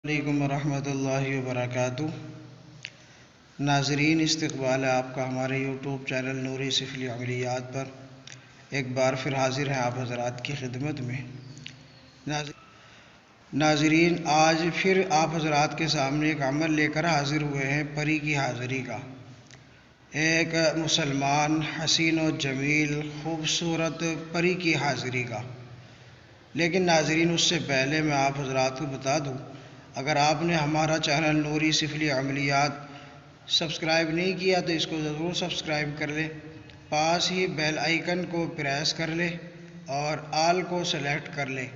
علیکم ورحمۃ اللہ وبرکاتہ۔ ناظرین، استقبال ہے آپ کا ہمارے یوٹیوب چینل نوری سفلی عملیات پر۔ ایک بار پھر حاضر ہیں آپ حضرات کی خدمت میں۔ ناظرین، آج پھر آپ حضرات کے سامنے ایک عمل لے کر حاضر ہوئے ہیں، پری کی حاضری کا۔ ایک مسلمان حسین و جمیل خوبصورت پری کی حاضری کا۔ لیکن ناظرین، اس سے پہلے میں آپ حضرات کو بتا دوں، اگر آپ نے ہمارا چینل نوری سفلی عملیات سبسکرائب نہیں کیا تو اس کو ضرور سبسکرائب کر لیں، پاس ہی بیل آئیکن کو پریس کر لیں اور آل کو سلیکٹ کر لیں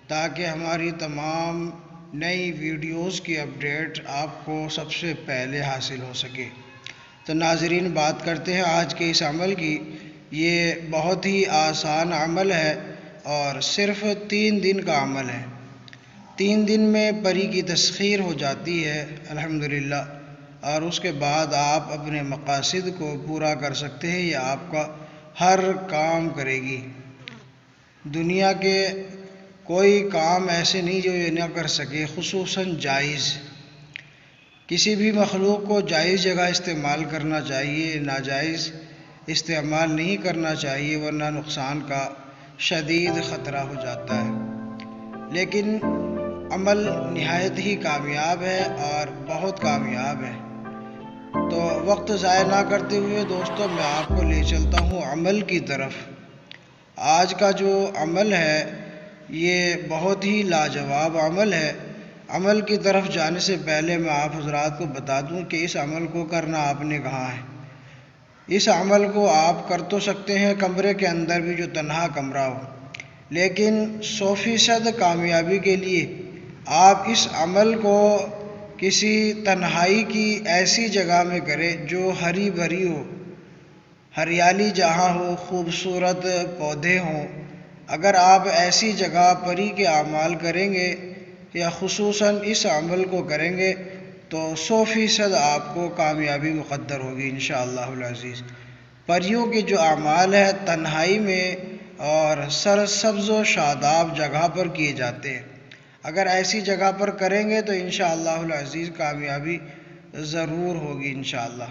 تاکہ ہماری تمام نئی ویڈیوز کی اپڈیٹ آپ کو سب سے پہلے حاصل ہو سکے۔ تو ناظرین، بات کرتے ہیں آج کے اس عمل کی۔ یہ بہت ہی آسان عمل ہے اور صرف 3 دن کا عمل ہے۔ 3 دن میں پری کی تسخیر ہو جاتی ہے الحمدللہ، اور اس کے بعد آپ اپنے مقاصد کو پورا کر سکتے ہیں۔ یہ آپ کا ہر کام کرے گی۔ دنیا کے کوئی کام ایسے نہیں جو یہ نہ کر سکے، خصوصاً جائز۔ کسی بھی مخلوق کو جائز جگہ استعمال کرنا چاہیے، ناجائز استعمال نہیں کرنا چاہیے، ورنہ نقصان کا شدید خطرہ ہو جاتا ہے۔ لیکن عمل نہایت ہی کامیاب ہے اور بہت کامیاب ہے۔ تو وقت ضائع نہ کرتے ہوئے دوستو، میں آپ کو لے چلتا ہوں عمل کی طرف۔ آج کا جو عمل ہے یہ بہت ہی لاجواب عمل ہے۔ عمل کی طرف جانے سے پہلے میں آپ حضرات کو بتا دوں کہ اس عمل کو کرنا آپ نے کہاں ہے۔ اس عمل کو آپ کر تو سکتے ہیں کمرے کے اندر بھی، جو تنہا کمرہ ہو، لیکن 100% کامیابی کے لیے آپ اس عمل کو کسی تنہائی کی ایسی جگہ میں کریں جو ہری بھری ہو، ہریالی جہاں ہو، خوبصورت پودے ہوں۔ اگر آپ ایسی جگہ پری کے اعمال کریں گے یا خصوصاً اس عمل کو کریں گے تو 100% آپ کو کامیابی مقدر ہوگی انشاءاللہ العزیز۔ پریوں کے جو اعمال ہیں تنہائی میں اور سرسبز و شاداب جگہ پر کیے جاتے ہیں۔ اگر ایسی جگہ پر کریں گے تو انشاءاللہ العزیز کامیابی ضرور ہوگی انشاءاللہ۔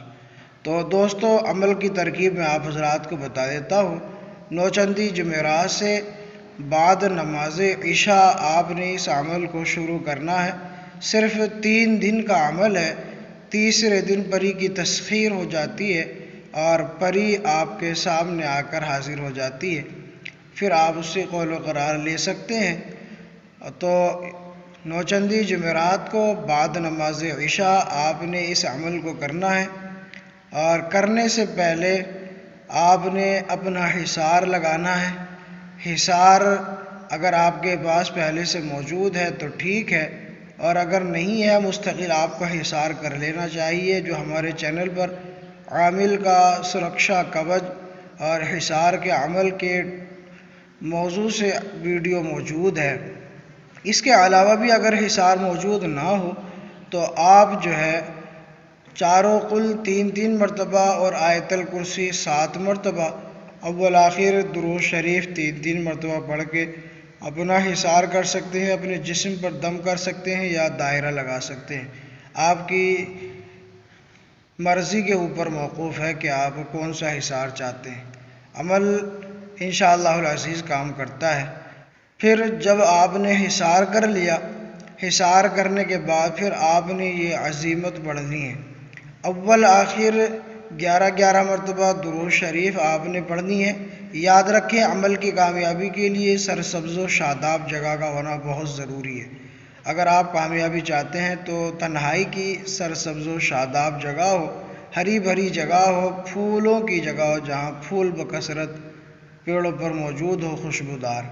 تو دوستو، عمل کی ترکیب میں آپ حضرات کو بتا دیتا ہوں۔ نوچندی جمعرات سے بعد نماز عشاء آپ نے اس عمل کو شروع کرنا ہے۔ صرف 3 دن کا عمل ہے۔ تیسرے دن پری کی تسخیر ہو جاتی ہے اور پری آپ کے سامنے آ کر حاضر ہو جاتی ہے۔ پھر آپ اس سے قول و قرار لے سکتے ہیں۔ تو نوچندی جمعرات کو بعد نماز عشاء آپ نے اس عمل کو کرنا ہے، اور کرنے سے پہلے آپ نے اپنا حصار لگانا ہے۔ حصار اگر آپ کے پاس پہلے سے موجود ہے تو ٹھیک ہے، اور اگر نہیں ہے مستقل آپ کو حصار کر لینا چاہیے، جو ہمارے چینل پر عامل کا سرکشا کوچ اور حصار کے عمل کے موضوع سے ویڈیو موجود ہے۔ اس کے علاوہ بھی اگر حصار موجود نہ ہو تو آپ جو ہے چاروں قل 3 مرتبہ اور آیت الکرسی 7 مرتبہ، اول آخر درود شریف 3 مرتبہ پڑھ کے اپنا حصار کر سکتے ہیں، اپنے جسم پر دم کر سکتے ہیں یا دائرہ لگا سکتے ہیں۔ آپ کی مرضی کے اوپر موقوف ہے کہ آپ کون سا حصار چاہتے ہیں۔ عمل انشاءاللہ العزیز کام کرتا ہے۔ پھر جب آپ نے حصار کر لیا، حصار کرنے کے بعد پھر آپ نے یہ عزیمت پڑھنی ہے۔ اول آخر 11 مرتبہ درود شریف آپ نے پڑھنی ہے۔ یاد رکھیں، عمل کی کامیابی کے لیے سرسبز و شاداب جگہ کا ہونا بہت ضروری ہے۔ اگر آپ کامیابی چاہتے ہیں تو تنہائی کی سرسبز و شاداب جگہ ہو، ہری بھری جگہ ہو، پھولوں کی جگہ ہو، جہاں پھول بکثرت پیڑوں پر موجود ہو، خوشبودار،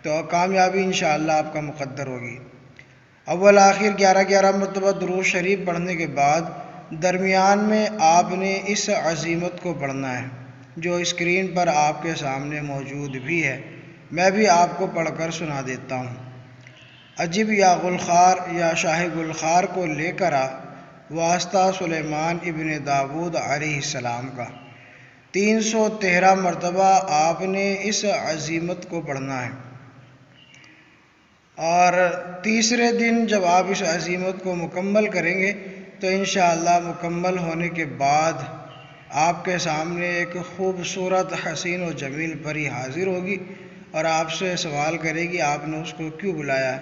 تو کامیابی انشاءاللہ آپ کا مقدر ہوگی۔ اول آخر 11 مرتبہ درود شریف پڑھنے کے بعد درمیان میں آپ نے اس عزیمت کو پڑھنا ہے، جو اسکرین پر آپ کے سامنے موجود بھی ہے۔ میں بھی آپ کو پڑھ کر سنا دیتا ہوں۔ عجب یا گلخار یا شاہ گلخار کو لے کر آ، واسطہ سلیمان ابن داود علیہ السلام کا۔ 313 مرتبہ آپ نے اس عزیمت کو پڑھنا ہے۔ اور تیسرے دن جب آپ اس عزیمت کو مکمل کریں گے تو انشاءاللہ مکمل ہونے کے بعد آپ کے سامنے ایک خوبصورت حسین و جمیل پری حاضر ہوگی اور آپ سے سوال کرے گی آپ نے اس کو کیوں بلایا ہے؟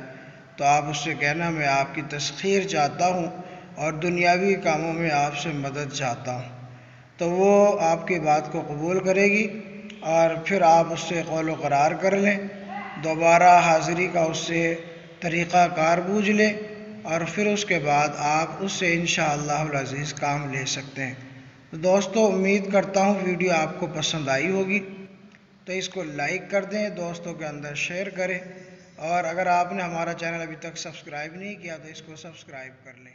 تو آپ اس سے کہنا میں آپ کی تسخیر چاہتا ہوں اور دنیاوی کاموں میں آپ سے مدد چاہتا ہوں، تو وہ آپ کی بات کو قبول کرے گی اور پھر آپ اس سے قول و قرار کر لیں، دوبارہ حاضری کا اس سے طریقہ کار بوجھ لیں اور پھر اس کے بعد آپ اس سے انشاءاللہ العزیز کام لے سکتے ہیں۔ تو دوستو امید کرتا ہوں ویڈیو آپ کو پسند آئی ہوگی، تو اس کو لائک کر دیں، دوستوں کے اندر شیئر کریں، اور اگر آپ نے ہمارا چینل ابھی تک سبسکرائب نہیں کیا تو اس کو سبسکرائب کر لیں۔